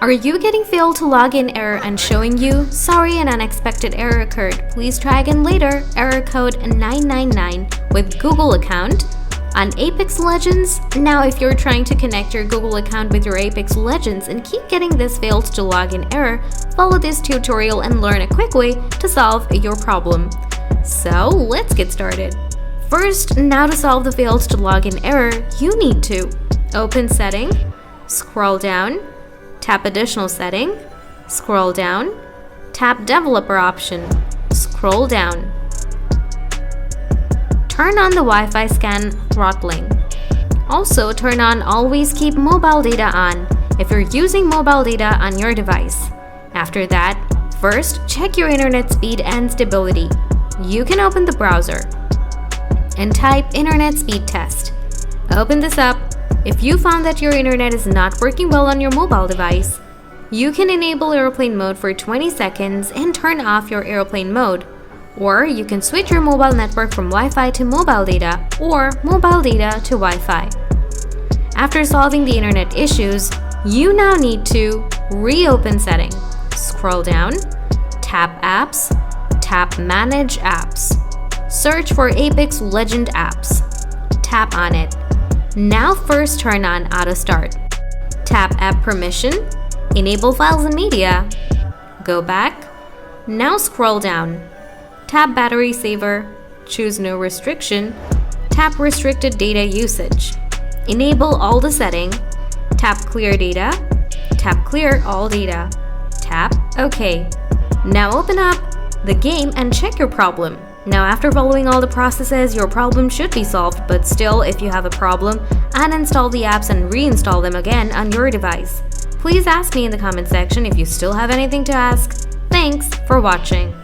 Are you getting failed to login error and showing you, sorry, an unexpected error occurred, please try again later, error code 999 with Google account? On Apex Legends? Now if you're trying to connect your Google account with your Apex Legends and keep getting this failed to login error, follow this tutorial and learn a quick way to solve your problem. So let's get started. First, now to solve the failed to login error, you need to open Setting, scroll down, tap Additional Setting, scroll down, tap Developer option, scroll down. Turn on the Wi-Fi scan throttling. Also, turn on Always Keep Mobile Data On if you're using mobile data on your device. After that, first check your internet speed and stability. You can open the browser and type Internet Speed Test. Open this up. If you found that your internet is not working well on your mobile device, you can enable airplane mode for 20 seconds and turn off your airplane mode. Or you can switch your mobile network from Wi-Fi to mobile data or mobile data to Wi-Fi. After solving the internet issues, you now need to reopen Setting. Scroll down, tap Apps, tap Manage Apps. Search for Apex Legend apps. Tap on it. Now first turn on Auto Start. Tap App Permission, enable Files and Media. Go back. Now scroll down. Tap Battery Saver, choose No Restriction. Tap Restricted Data Usage. Enable all the setting. Tap Clear Data. Tap Clear All Data. Tap OK. Now open up the game and check your problem. Now after following all the processes, your problem should be solved, but still, if you have a problem, uninstall the apps and reinstall them again on your device. Please ask me in the comment section if you still have anything to ask. Thanks for watching.